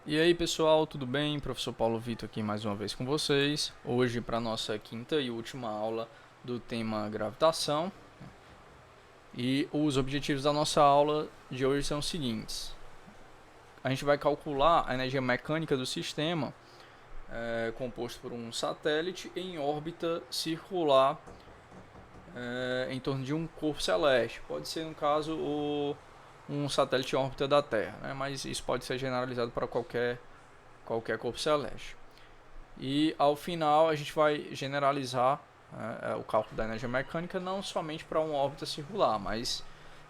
E aí pessoal, tudo bem? Professor Paulo Vitor aqui mais uma vez com vocês. Hoje para nossa quinta e última aula do tema gravitação. E os objetivos da nossa aula de hoje são os seguintes. A gente vai calcular a energia mecânica do sistema composto por um satélite em órbita circular em torno de um corpo celeste. Pode ser, no caso, um satélite em órbita da Terra, né? Mas isso pode ser generalizado para qualquer corpo celeste. E ao final a gente vai generalizar o cálculo da energia mecânica não somente para uma órbita circular, mas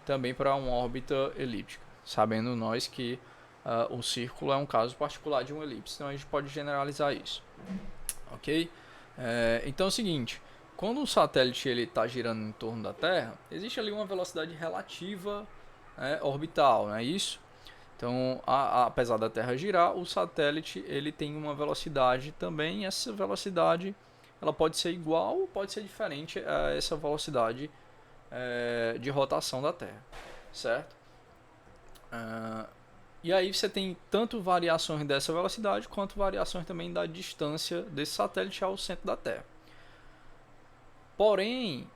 também para uma órbita elíptica, sabendo nós que o círculo é um caso particular de uma elipse, então a gente pode generalizar isso, ok? Então é o seguinte, quando um satélite está girando em torno da Terra, existe ali uma velocidade relativa orbital, não é isso? Então, apesar da Terra girar, o satélite ele tem uma velocidade também. E essa velocidade ela pode ser igual ou pode ser diferente a essa velocidade de rotação da Terra, certo? E aí você tem tanto variações dessa velocidade quanto variações também da distância desse satélite ao centro da Terra. Porém,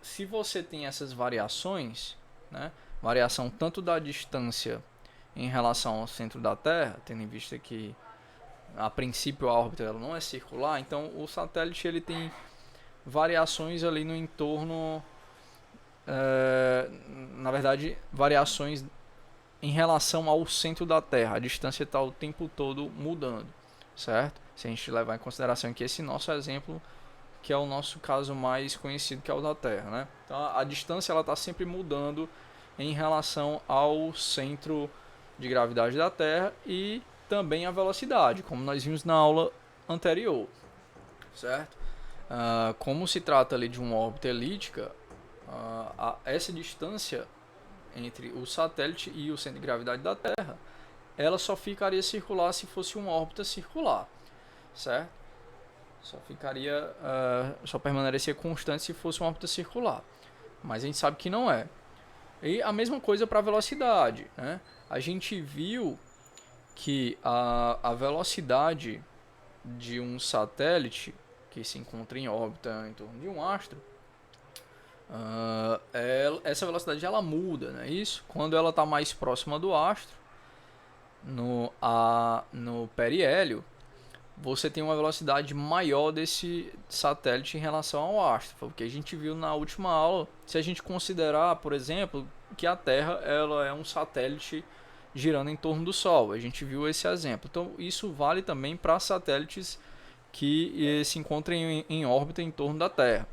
se você tem essas variações, né, variação tanto da distância em relação ao centro da Terra, tendo em vista que a princípio a órbita ela não é circular, então o satélite ele tem variações ali no entorno, na verdade variações em relação ao centro da Terra, a distância está o tempo todo mudando, certo? Se a gente levar em consideração que esse nosso exemplo, que é o nosso caso mais conhecido, que é o da Terra, né? Então a distância ela está sempre mudando em relação ao centro de gravidade da Terra e também a velocidade, como nós vimos na aula anterior, certo? Como se trata ali de uma órbita elíptica, essa distância entre o satélite e o centro de gravidade da Terra, ela só ficaria circular se fosse uma órbita circular, certo? Só permaneceria constante se fosse uma órbita circular, mas a gente sabe que não é. E a mesma coisa para a velocidade, né? A gente viu que a velocidade de um satélite que se encontra em órbita em torno de um astro, essa velocidade ela muda, não é isso? Quando ela está mais próxima do astro, no periélio, você tem uma velocidade maior desse satélite em relação ao astro. Foi o que a gente viu na última aula. Se a gente considerar, por exemplo, que a Terra ela é um satélite girando em torno do Sol, a gente viu esse exemplo. Então isso vale também para satélites que se encontram em órbita em torno da Terra.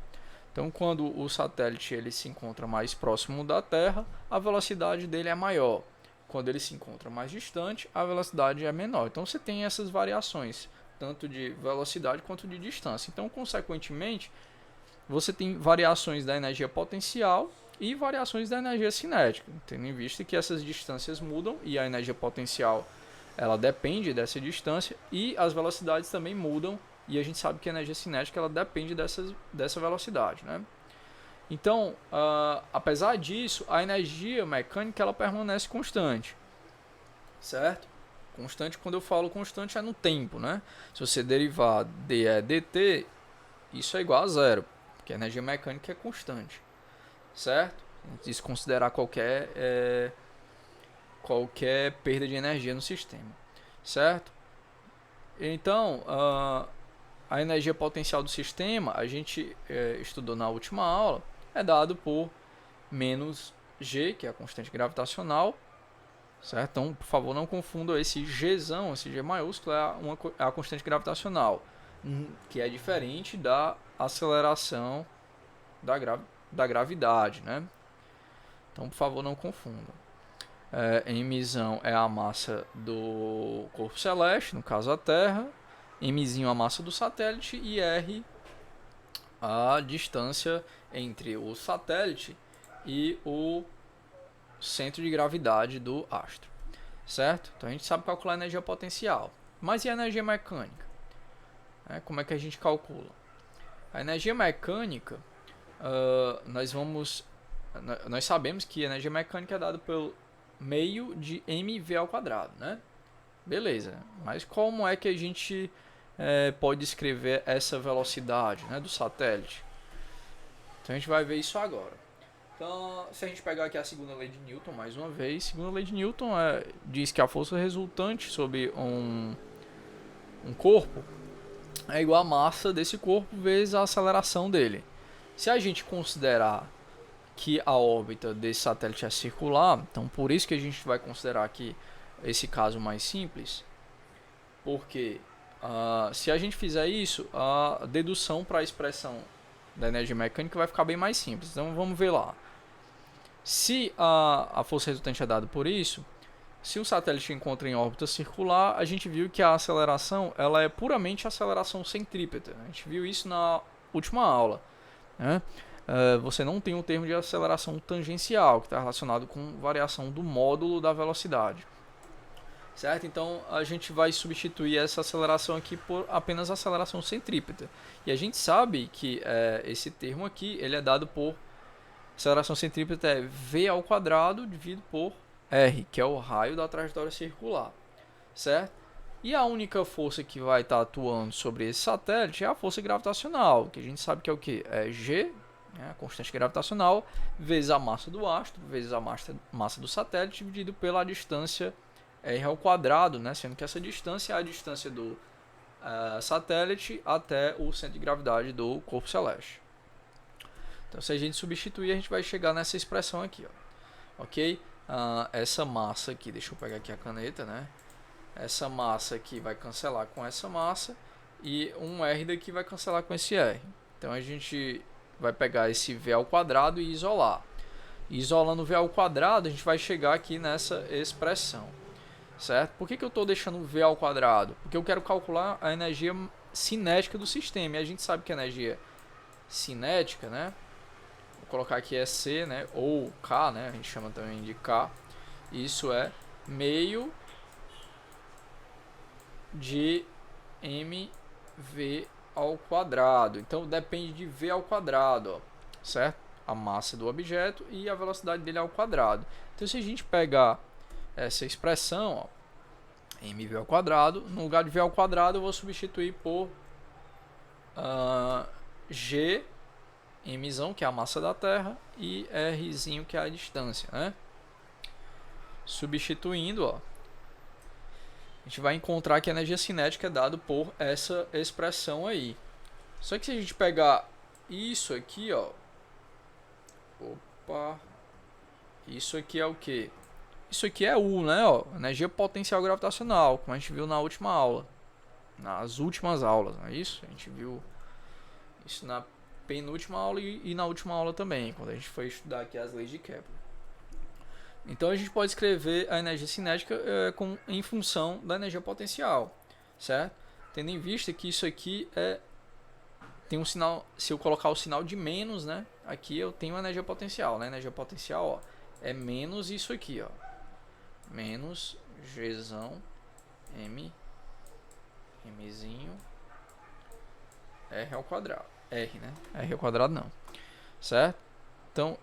Então, quando o satélite ele se encontra mais próximo da Terra, a velocidade dele é maior. Quando ele se encontra mais distante, a velocidade é menor. Então, você tem essas variações, tanto de velocidade quanto de distância. Então, consequentemente, você tem variações da energia potencial e variações da energia cinética, tendo em vista que essas distâncias mudam e a energia potencial ela depende dessa distância e as velocidades também mudam e a gente sabe que a energia cinética ela depende dessa velocidade, né? Então, apesar disso, a energia mecânica ela permanece constante, certo? Constante, quando eu falo constante, é no tempo, né? Se você derivar dE dt, isso é igual a zero, porque a energia mecânica é constante, certo? Desconsiderar qualquer perda de energia no sistema, certo? Então, a energia potencial do sistema, a gente estudou na última aula, é dado por menos G, que é a constante gravitacional, certo? Então, por favor, não confunda esse Gzão, esse G maiúsculo é a constante gravitacional, que é diferente da aceleração da gravidade, né? Então, por favor, não confunda. Mzão é a massa do corpo celeste, no caso a Terra, mzinho a massa do satélite e r a distância entre o satélite e o centro de gravidade do astro, certo? Então a gente sabe calcular a energia potencial. Mas e a energia mecânica? Como é que a gente calcula? A energia mecânica, nós sabemos que a energia mecânica é dada pelo meio de mv ao quadrado, né? Beleza, mas como é que a gente pode descrever essa velocidade, né, do satélite? Então a gente vai ver isso agora. Então, se a gente pegar aqui a segunda lei de Newton, mais uma vez, a segunda lei de Newton diz que a força resultante sobre um corpo é igual à massa desse corpo vezes a aceleração dele. Se a gente considerar que a órbita desse satélite é circular, então por isso que a gente vai considerar aqui esse caso mais simples, porque se a gente fizer isso, a dedução para a expressão da energia mecânica vai ficar bem mais simples. Então vamos ver lá. Se a força resultante é dada por isso, se o satélite encontra em órbita circular, a gente viu que a aceleração ela é puramente aceleração centrípeta. A gente viu isso na última aula, né? Você não tem um termo de aceleração tangencial, que está relacionado com variação do módulo da velocidade. Certo? Então a gente vai substituir essa aceleração aqui por apenas aceleração centrípeta. E a gente sabe que esse termo aqui ele é dado por aceleração centrípeta é v ao quadrado dividido por r, que é o raio da trajetória circular. Certo? E a única força que vai estar atuando sobre esse satélite é a força gravitacional, que a gente sabe que é o que? É G, né, a constante gravitacional, vezes a massa do astro, vezes a massa do satélite, dividido pela distância r ao quadrado, né, sendo que essa distância é a distância do satélite até o centro de gravidade do corpo celeste. Então, se a gente substituir, a gente vai chegar nessa expressão aqui, ó. Ok? Essa massa aqui, deixa eu pegar aqui a caneta, né? Essa massa aqui vai cancelar com essa massa e um R daqui vai cancelar com esse R. Então a gente vai pegar esse V ao quadrado e isolar. Isolando o V ao quadrado, a gente vai chegar aqui nessa expressão. Certo? Por que eu estou deixando o V ao quadrado? Porque eu quero calcular a energia cinética do sistema. E a gente sabe que a energia cinética, né? Vou colocar aqui é C, né? Ou K, né? A gente chama também de K. Isso é meio de mv ao quadrado. Então depende de v ao quadrado, ó, certo? A massa do objeto e a velocidade dele ao quadrado. Então se a gente pegar essa expressão, ó, mv ao quadrado, no lugar de v ao quadrado eu vou substituir por g, mzão, que é a massa da Terra, e rzinho, que é a distância, né? Substituindo, ó, a gente vai encontrar que a energia cinética é dada por essa expressão aí. Só que se a gente pegar isso aqui, ó, opa, isso aqui é o que? Isso aqui é U, né? Ó, energia potencial gravitacional, como a gente viu na última aula, nas últimas aulas, não é isso? A gente viu isso na penúltima aula e na última aula também, quando a gente foi estudar aqui as leis de Kepler. Então a gente pode escrever a energia cinética em função da energia potencial, certo? Tendo em vista que isso aqui tem um sinal, se eu colocar o sinal de menos, né? Aqui eu tenho a energia potencial, né? Energia potencial, ó, é menos isso aqui, ó. Menos Gzão Mzinho R ao quadrado. R, né? R ao quadrado não. Certo? Então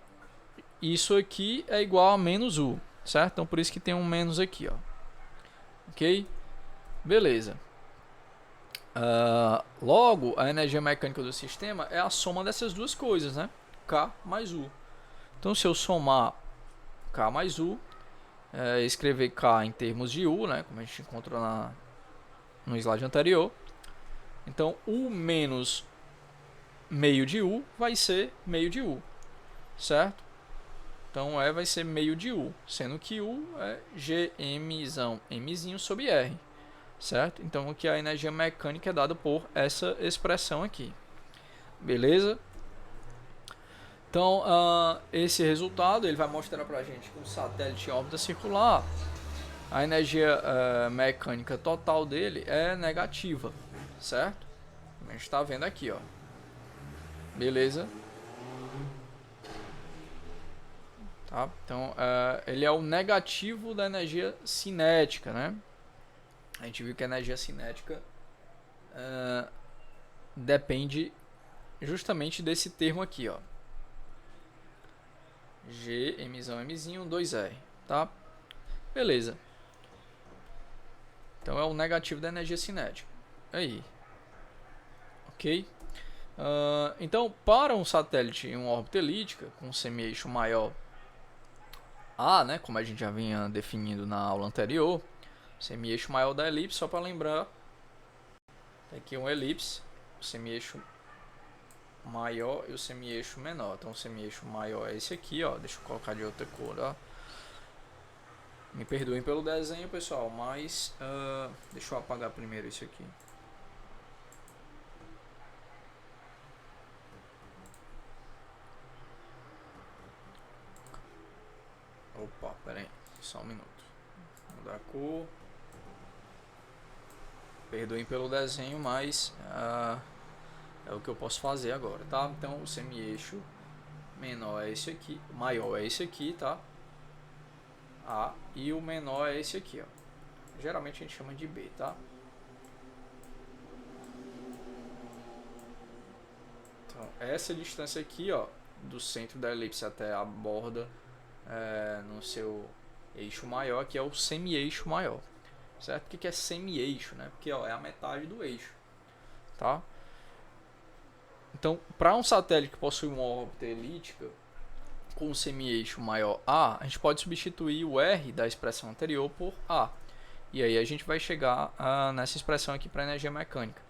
isso aqui é igual a menos U, certo? Então por isso que tem um menos aqui, ó. Ok? Beleza. Logo, a energia mecânica do sistema é a soma dessas duas coisas, né? K mais U. Então se eu somar K mais U, escrever K em termos de U, né? Como a gente encontrou no slide anterior. Então U menos meio de U vai ser meio de U, certo? Então vai ser meio de U, sendo que U é Gmzão Mzinho sobre R, certo? Então aqui a energia mecânica é dada por essa expressão aqui, beleza? Então esse resultado ele vai mostrar pra gente que um satélite em órbita circular, a energia mecânica total dele é negativa, certo? Como a gente está vendo aqui, ó, beleza? Tá? Então, ele é o negativo da energia cinética, né? A gente viu que a energia cinética depende justamente desse termo aqui, ó. G, Mzão, Mzinho, 2R, tá? Beleza. Então é o negativo da energia cinética. Aí. Ok? Então, para um satélite em uma órbita elíptica, com um semi-eixo maior A, né, como a gente já vinha definindo na aula anterior, semi-eixo maior da elipse, só para lembrar, tem aqui um elipse, o semi-eixo maior e o semi-eixo menor. Então o semi-eixo maior é esse aqui, ó. Deixa eu colocar de outra cor, ó. Me perdoem pelo desenho, pessoal, mas deixa eu apagar primeiro isso aqui. Opa, pera aí, só um minuto. Mudar a cor. Perdoem pelo desenho, mas é o que eu posso fazer agora, tá? Então o semi-eixo menor é esse aqui, o maior é esse aqui, tá? A, e o menor é esse aqui, ó. Geralmente a gente chama de B, tá? Então essa distância aqui, ó, do centro da elipse até a borda no seu eixo maior, que é o semi-eixo maior, certo? O que é semi-eixo, né? Porque ó, é a metade do eixo, tá? Então, para um satélite que possui uma órbita elíptica com um semi-eixo maior A, a gente pode substituir o R da expressão anterior por A. E aí a gente vai chegar nessa expressão aqui para energia mecânica,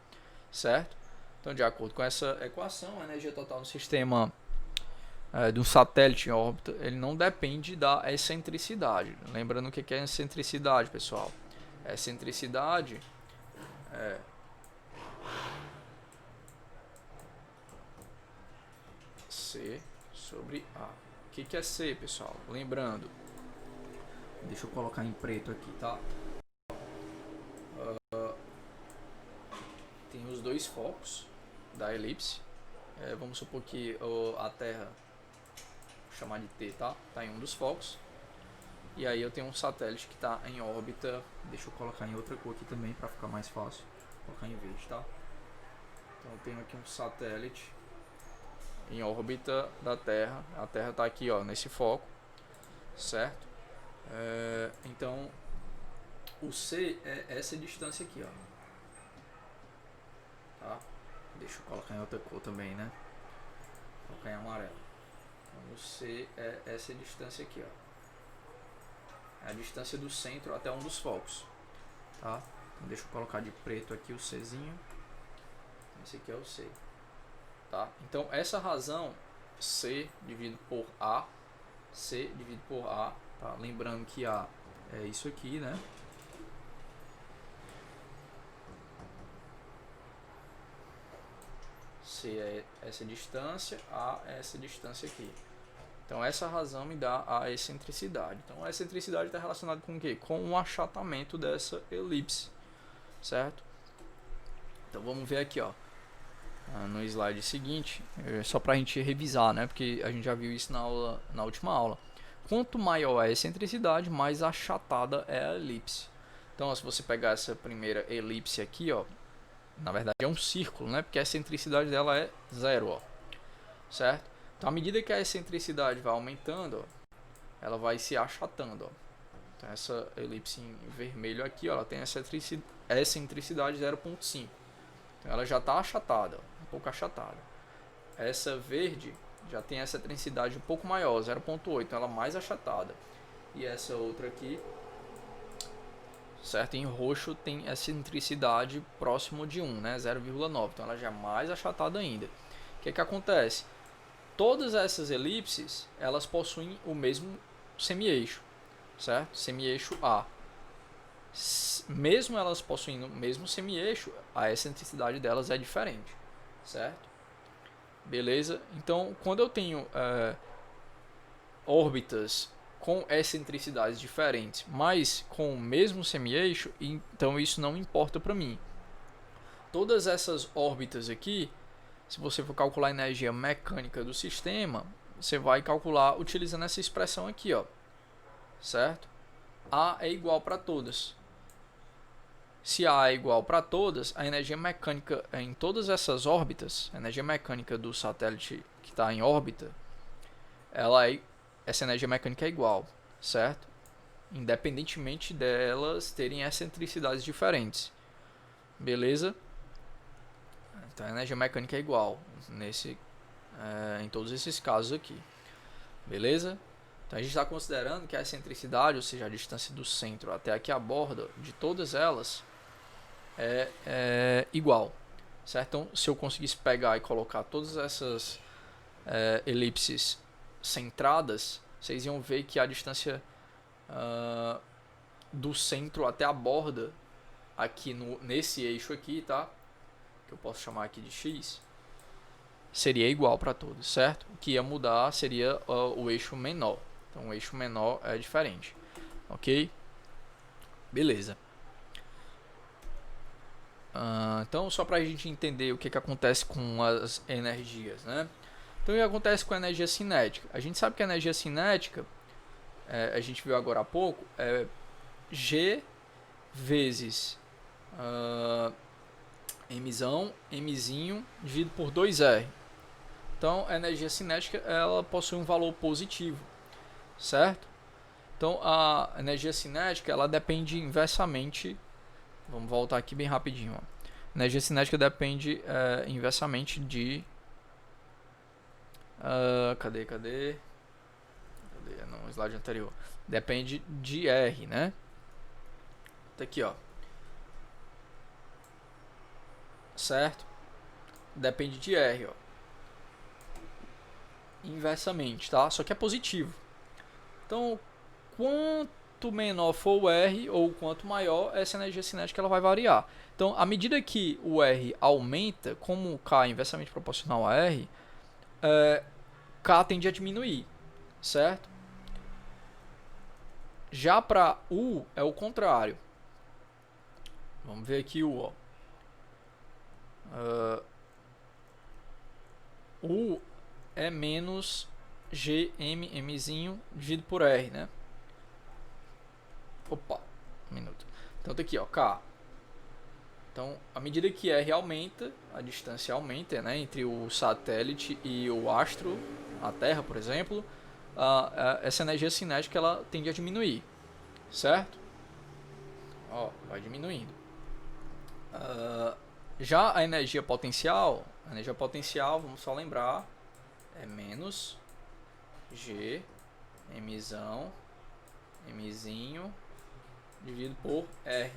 certo? Então, de acordo com essa equação, a energia total do sistema de um satélite em órbita, ele não depende da excentricidade. Lembrando o que é excentricidade, pessoal? Excentricidade é C sobre A. O que é C, pessoal? Lembrando, deixa eu colocar em preto aqui, tá? Tem os dois focos da elipse. Vamos supor que a Terra, vou chamar de T, tá? Tá em um dos focos. E aí eu tenho um satélite que está em órbita. Deixa eu colocar em outra cor aqui também para ficar mais fácil. Vou colocar em verde, tá? Então eu tenho aqui um satélite em órbita da Terra. A Terra está aqui, ó, nesse foco, certo? Então o C é essa distância aqui, ó. Tá? Deixa eu colocar em outra cor também, né? Vou colocar em amarelo. Então o C é essa distância aqui, ó. É a distância do centro até um dos focos, tá? Então deixa eu colocar de preto aqui o Czinho. Esse aqui é o C, tá? Então essa razão C dividido por A, C dividido por A, tá? Lembrando que A é isso aqui, né? C é essa distância, A é essa distância aqui. Então essa razão me dá a excentricidade. Então a excentricidade está relacionada com o quê? Com o achatamento dessa elipse, certo? Então vamos ver aqui, ó, no slide seguinte, só para a gente revisar, né? Porque a gente já viu isso na última aula. Quanto maior é a excentricidade, mais achatada é a elipse. Então, ó, se você pegar essa primeira elipse aqui, ó, na verdade é um círculo, né? Porque a excentricidade dela é zero, ó, certo? Então, à medida que a excentricidade vai aumentando, ó, ela vai se achatando, ó. Então, essa elipse em vermelho aqui, ó, ela tem essa excentricidade 0,5. Então, ela já está achatada, ó, um pouco achatada. Essa verde já tem essa excentricidade um pouco maior, 0,8, então ela é mais achatada. E essa outra aqui, certo? Em roxo tem essa excentricidade próximo de 1, né? 0,9, então ela já é mais achatada ainda. O que acontece? Todas essas elipses, elas possuem o mesmo semi-eixo, certo? Semi-eixo A. Mesmo elas possuindo o mesmo semi-eixo, a excentricidade delas é diferente, certo? Beleza? Então, quando eu tenho órbitas com excentricidades diferentes, mas com o mesmo semi-eixo, então isso não importa para mim. Todas essas órbitas aqui, se você for calcular a energia mecânica do sistema, você vai calcular utilizando essa expressão aqui, ó, certo? A é igual para todas. Se A é igual para todas, a energia mecânica em todas essas órbitas, a energia mecânica do satélite que está em órbita, essa energia mecânica é igual, certo? independentemente delas terem excentricidades diferentes. Beleza? Então a energia mecânica é igual em todos esses casos aqui. Beleza? Então a gente está considerando que a excentricidade, ou seja, a distância do centro até aqui a borda de todas elas é igual. Certo? Então se eu conseguisse pegar e colocar todas essas elipses centradas, vocês iam ver que a distância do centro até a borda aqui nesse eixo aqui, tá? Que eu posso chamar aqui de x, seria igual para todos, certo? O que ia mudar seria o eixo menor. Então o eixo menor é diferente, ok? Beleza. Então só para a gente entender o que acontece com as energias, né? Então o que acontece com a energia cinética? A gente sabe que a energia cinética, a gente viu agora há pouco, é G vezes Mzinho dividido por 2R. Então a energia cinética ela possui um valor positivo, certo? Então a energia cinética ela depende inversamente. Vamos voltar aqui bem rapidinho. A energia cinética depende inversamente de cadê? No slide anterior. Depende de R, né? Tá aqui, ó. Certo? Depende de R, ó. Inversamente, tá? Só que é positivo. Então, quanto menor for o R ou quanto maior, essa energia cinética ela vai variar. Então, à medida que o R aumenta, como K é inversamente proporcional a R, K tende a diminuir, certo? Já para U é o contrário. Vamos ver aqui U, ó. U é menos Mzinho dividido por R, né? Opa, um minuto. Então tá aqui, ó, K. Então, à medida que R aumenta, a distância aumenta, né, entre o satélite e o astro, a Terra, por exemplo, essa energia cinética ela tende a diminuir, certo? Ó, vai diminuindo. Já a energia potencial, vamos só lembrar, é menos G, Mzinho, dividido por R,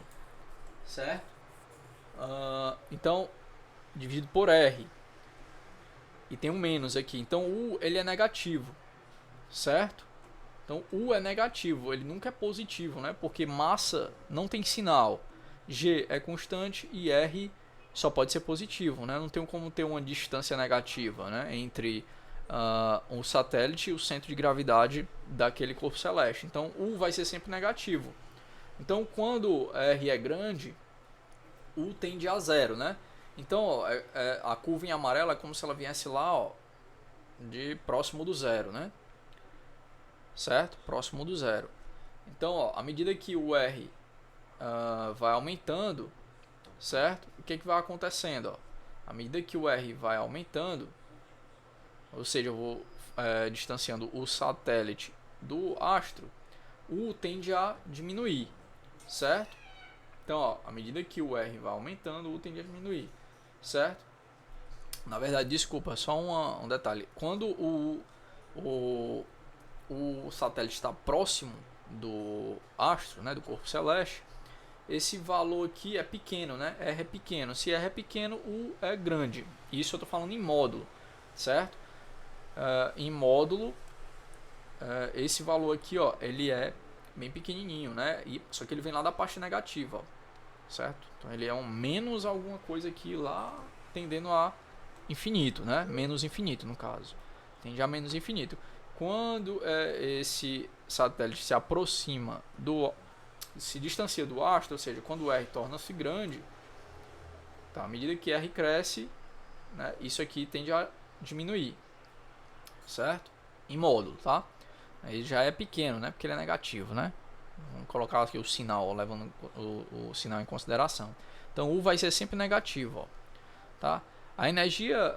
certo? Então, dividido por R. E tem um menos aqui. Então, U ele é negativo, certo? Então, U é negativo, ele nunca é positivo, né? Porque massa não tem sinal. G é constante e R só pode ser positivo, né? Não tem como ter uma distância negativa, né? Entre o satélite e o centro de gravidade daquele corpo celeste. Então, U vai ser sempre negativo. Então, quando R é grande, U tende a zero, né? Então, ó, a curva em amarelo é como se ela viesse lá, ó, de próximo do zero, né? Certo? Próximo do zero. Então, ó, à medida que o R vai aumentando, certo? O que vai acontecendo? Ó? À medida que o R vai aumentando, ou seja, eu vou distanciando o satélite do astro, U tende a diminuir, certo? Então, ó, à medida que o R vai aumentando, o U tende a diminuir, certo? Na verdade, desculpa, só um detalhe. Quando o satélite está próximo do astro, né, do corpo celeste, esse valor aqui é pequeno, né? R é pequeno. Se R é pequeno, U é grande. Isso eu estou falando em módulo, certo? Em módulo, esse valor aqui, ó, ele é bem pequenininho, né? Só que ele vem lá da parte negativa, ó, certo? Então ele é um menos alguma coisa aqui lá tendendo a infinito, né? Menos infinito no caso. Tende a menos infinito. Quando esse satélite se aproxima se distancia do astro, ou seja, quando o R torna-se grande, tá? À medida que R cresce, né, isso aqui tende a diminuir, certo? Em módulo, tá? Aí já é pequeno, né? Porque ele é negativo, né? Vamos colocar aqui o sinal, ó, levando o sinal em consideração. Então U vai ser sempre negativo, ó, tá? A energia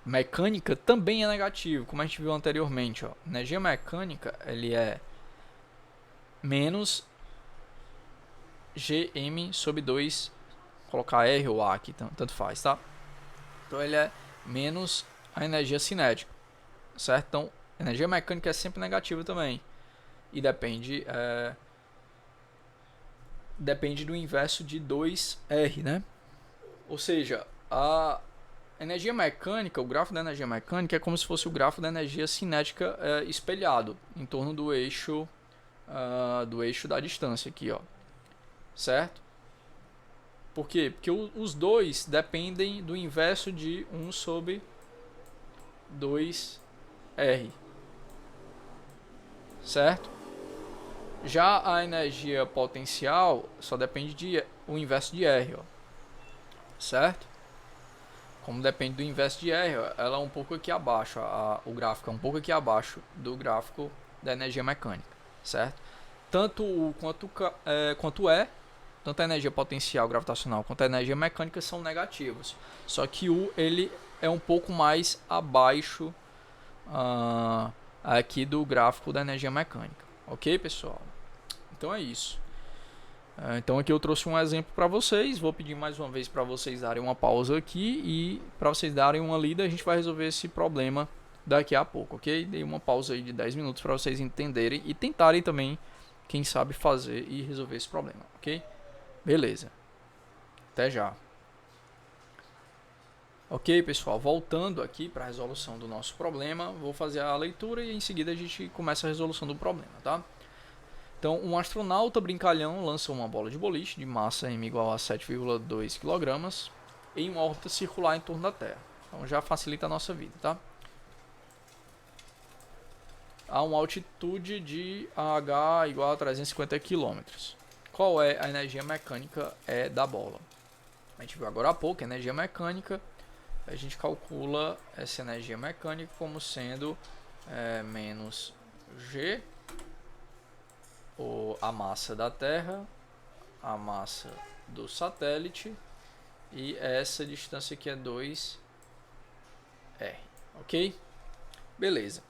mecânica também é negativa, como a gente viu anteriormente, ó. Energia mecânica, ele é menos Gm sobre 2, colocar R ou A aqui, tanto faz, tá? Então ele é menos a energia cinética, certo? Então, energia mecânica é sempre negativa também. E depende do inverso de 2R, né? Ou seja, a energia mecânica, o gráfico da energia mecânica é como se fosse o gráfico da energia cinética espelhado em torno do eixo da distância aqui, ó. Certo? Por quê? Porque os dois dependem do inverso de 1 sobre 2R. Certo? Já a energia potencial só depende de o inverso de R, ó. Certo? Como depende do inverso de R, ela é um pouco aqui abaixo, o gráfico é um pouco aqui abaixo do gráfico da energia mecânica, certo? Tanto U quanto E, tanto a energia potencial gravitacional quanto a energia mecânica são negativos. Só que U ele é um pouco mais abaixo aqui do gráfico da energia mecânica. Ok, pessoal? Então é isso. Então aqui eu trouxe um exemplo para vocês. Vou pedir mais uma vez para vocês darem uma pausa aqui e para vocês darem uma lida. A gente vai resolver esse problema daqui a pouco, ok? Dei uma pausa aí de 10 minutos para vocês entenderem e tentarem também, quem sabe, fazer e resolver esse problema, ok? Beleza. Até já. Ok, pessoal, voltando aqui para a resolução do nosso problema, vou fazer a leitura e em seguida a gente começa a resolução do problema, tá? Então, um astronauta brincalhão lança uma bola de boliche de massa m igual a 7,2 kg em uma órbita circular em torno da Terra. Então já facilita a nossa vida, tá? A uma altitude de h igual a 350 km. Qual é a energia mecânica da bola? A gente viu agora há pouco a energia mecânica. A gente calcula essa energia mecânica como sendo menos G, a massa da Terra, a massa do satélite, e essa distância aqui é 2R, ok? Beleza.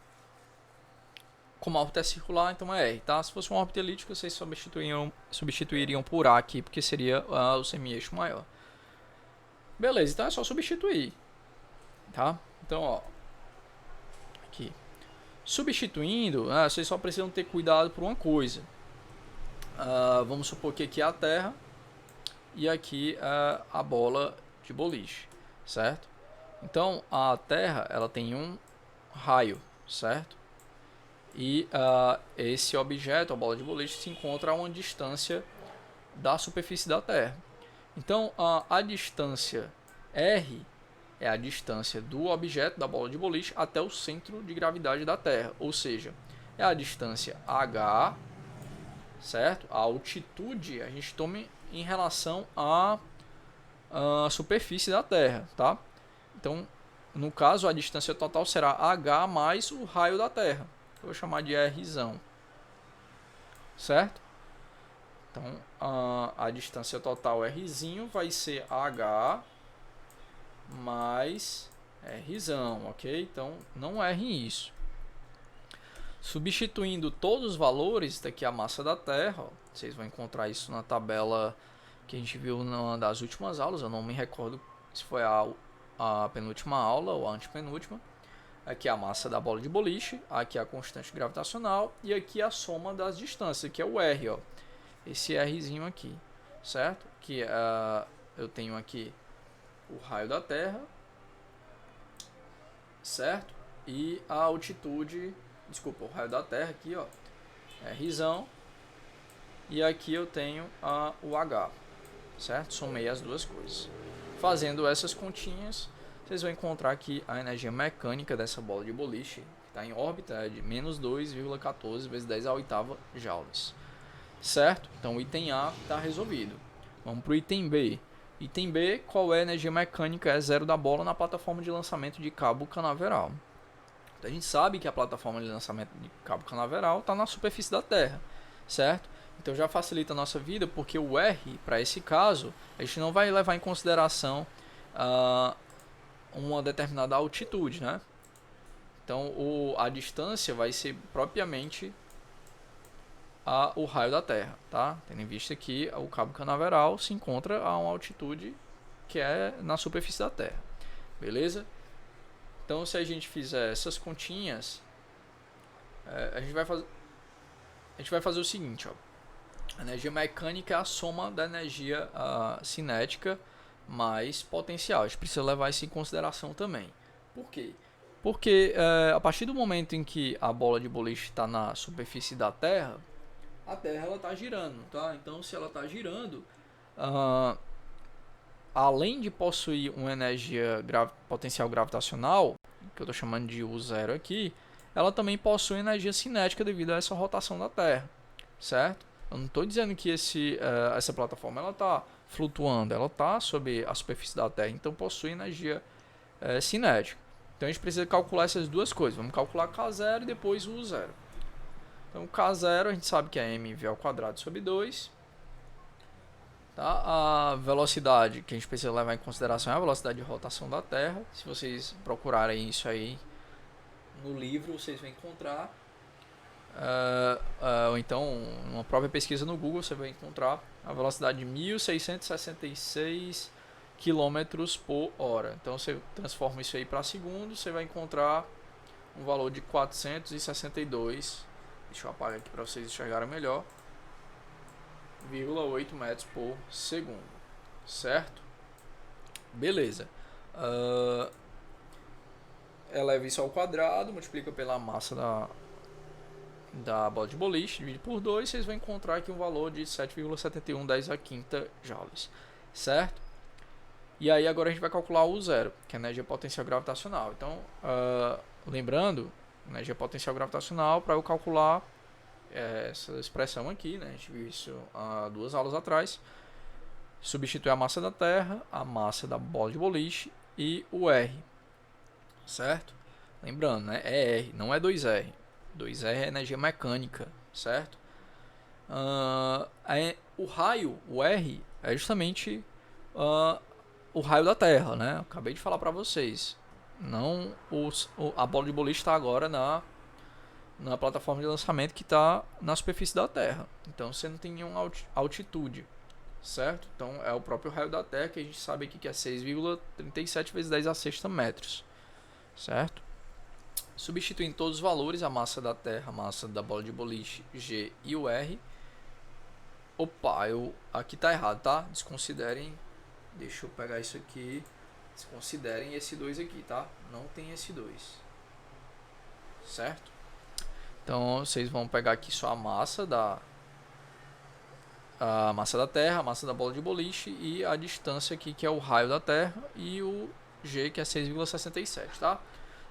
Como a órbita é circular, então é R, tá? Se fosse uma órbita elíptica, vocês substituiriam por A aqui, porque seria o semi-eixo maior. Beleza, então é só substituir, tá? Então, ó, aqui. Substituindo, vocês só precisam ter cuidado por uma coisa. Vamos supor que aqui é a Terra e aqui é a bola de boliche, certo? Então a Terra ela tem um raio, certo? E esse objeto, a bola de boliche, se encontra a uma distância da superfície da Terra. Então a distância R é a distância do objeto da bola de boliche até o centro de gravidade da Terra, ou seja, é a distância H, certo? A altitude a gente toma em relação à superfície da Terra, tá? Então, no caso, a distância total será H mais o raio da Terra. Eu vou chamar de Rzão, certo? Então, a distância total Rzinho vai ser H mais Rzão, ok? Então, não errem isso. Substituindo todos os valores daqui a massa da Terra, ó, vocês vão encontrar isso na tabela que a gente viu numa das últimas aulas. Eu não me recordo se foi a penúltima aula ou a antepenúltima. Aqui a massa da bola de boliche, aqui a constante gravitacional e aqui a soma das distâncias, que é o R, ó. Esse Rzinho aqui, certo? Que eu tenho aqui o raio da Terra, certo? E a altitude, desculpa, o raio da Terra aqui, ó, Rzão, e aqui eu tenho o H, certo? Somei as duas coisas. Fazendo essas continhas, vocês vão encontrar aqui a energia mecânica dessa bola de boliche, que está em órbita, é de menos 2,14 vezes 10 a oitava joules, certo? Então o item A está resolvido. Vamos para o item B. Item B, qual é a energia mecânica zero da bola na plataforma de lançamento de cabo canaveral? Então, a gente sabe que a plataforma de lançamento de cabo canaveral está na superfície da Terra, certo? Então já facilita a nossa vida, porque o R, para esse caso, a gente não vai levar em consideração uma determinada altitude, né? Então a distância vai ser propriamente o raio da Terra, tá? Tendo em vista que o Cabo Canaveral se encontra a uma altitude que é na superfície da Terra, beleza? Então, se a gente fizer essas continhas, a gente vai fazer o seguinte, ó. A energia mecânica é a soma da energia cinética mais potencial. A gente precisa levar isso em consideração também. Por quê? Porque a partir do momento em que a bola de boliche está na superfície da Terra, a Terra está girando, tá? Então, se ela está girando, além de possuir uma energia potencial gravitacional, que eu estou chamando de U0 aqui, ela também possui energia cinética devido a essa rotação da Terra, certo? Eu não estou dizendo que essa plataforma ela está flutuando, ela está sobre a superfície da Terra, então possui energia cinética. Então a gente precisa calcular essas duas coisas. Vamos calcular K0 e depois o U0. Então K0 a gente sabe que é mv ao quadrado sobre 2. Tá? A velocidade que a gente precisa levar em consideração é a velocidade de rotação da Terra. Se vocês procurarem isso aí no livro, vocês vão encontrar. Ou então, numa própria pesquisa no Google, você vai encontrar a velocidade de 1.666 km por hora. Então, você transforma isso aí para segundos, você vai encontrar um valor de 462. Deixa eu apagar aqui para vocês enxergarem melhor. 0,8 metros por segundo, certo? Beleza. Eleva isso ao quadrado, multiplica pela massa da bola de boliche, divide por 2, vocês vão encontrar aqui um valor de 7,71 10 a quinta joules, certo? E aí agora a gente vai calcular o U0, que é a energia potencial gravitacional. Então, lembrando, energia potencial gravitacional, para eu calcular essa expressão aqui, né? A gente viu isso há 2 aulas atrás. Substitui a massa da Terra, a massa da bola de boliche e o R, certo? Lembrando, né? É R, não é 2R. 2R é energia mecânica, certo? O raio, o R, é justamente o raio da Terra, né? Eu acabei de falar para vocês. Não a bola de boliche está agora na plataforma de lançamento que está na superfície da Terra. Então você não tem nenhuma altitude, certo? Então é o próprio raio da Terra, que a gente sabe aqui que é 6,37 vezes 10 a sexta metros, certo? Substituindo todos os valores, a massa da Terra, a massa da bola de boliche, G e o R. Opa, aqui tá errado, tá? Desconsiderem, deixa eu pegar isso aqui. Desconsiderem esse 2 aqui, tá? Não tem esse 2, certo? Então vocês vão pegar aqui só a massa da Terra, a massa da bola de boliche e a distância aqui que é o raio da Terra e o G que é 6,67, tá?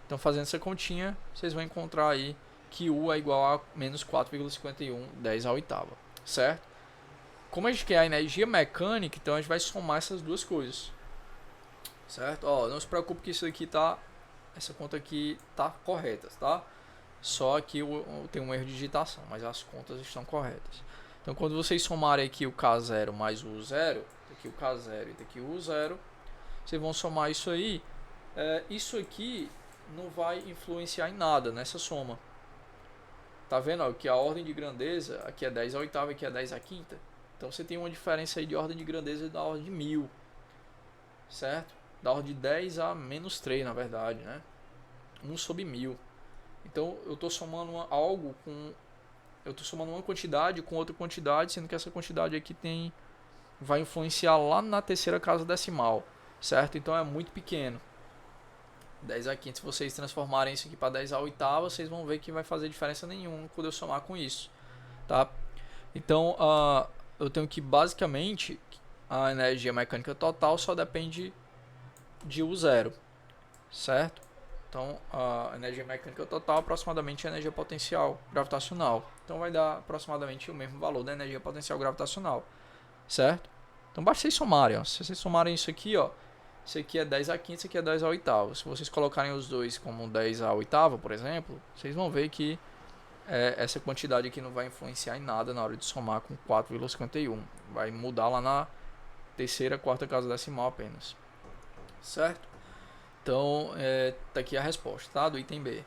Então fazendo essa continha, vocês vão encontrar aí que U é igual a menos 4,51 10 a oitava, certo? Como a gente quer a energia mecânica, então a gente vai somar essas duas coisas, certo? Não se preocupe que essa conta aqui tá correta, tá? Só que tem um erro de digitação, mas as contas estão corretas. Então quando vocês somarem aqui o K0 mais o U0, aqui o K0 e aqui o U0, vocês vão somar isso aí. Isso aqui não vai influenciar em nada nessa soma. Tá vendo que a ordem de grandeza aqui é 10 a oitava e aqui é 10 a quinta. Então você tem uma diferença aí de ordem de grandeza da ordem de 1000, certo? Da ordem de 10 a menos 3, na verdade, né? 1 sobre 1000. Então eu estou somando uma quantidade com outra quantidade, sendo que essa quantidade aqui vai influenciar lá na terceira casa decimal, certo? Então é muito pequeno. 10 a quinta, se vocês transformarem isso aqui para 10 a oitava, vocês vão ver que vai fazer diferença nenhuma quando eu somar com isso, tá? Então eu tenho que basicamente a energia mecânica total só depende de U0, certo? Então a energia mecânica total aproximadamente é a energia potencial gravitacional. Então vai dar aproximadamente o mesmo valor da energia potencial gravitacional, certo? Então basta vocês somarem, ó. Se vocês somarem isso aqui, ó, isso aqui é 10 a quinta, isso aqui é 10 a oitava. Se vocês colocarem os dois como 10 a oitava, por exemplo, vocês vão ver que essa quantidade aqui não vai influenciar em nada na hora de somar com 4,51. Vai mudar lá na terceira, quarta casa decimal apenas, certo? Então, tá aqui a resposta, tá? Do item B.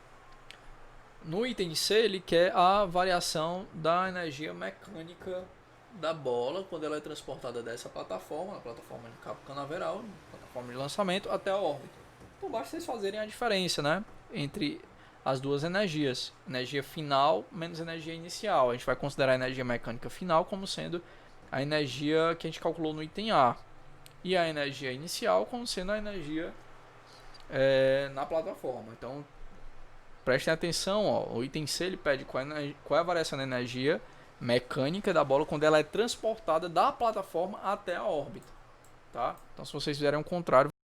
No item C, ele quer a variação da energia mecânica da bola quando ela é transportada dessa plataforma, a plataforma de cabo canaveral, plataforma de lançamento, até a órbita. Então basta vocês fazerem a diferença, né, entre as duas energias, energia final menos energia inicial. A gente vai considerar a energia mecânica final como sendo a energia que a gente calculou no item A, e a energia inicial como sendo a energia na plataforma. Então prestem atenção, ó, o item C ele pede qual é a variação da energia mecânica da bola quando ela é transportada da plataforma até a órbita, tá? Então se vocês fizerem o contrário,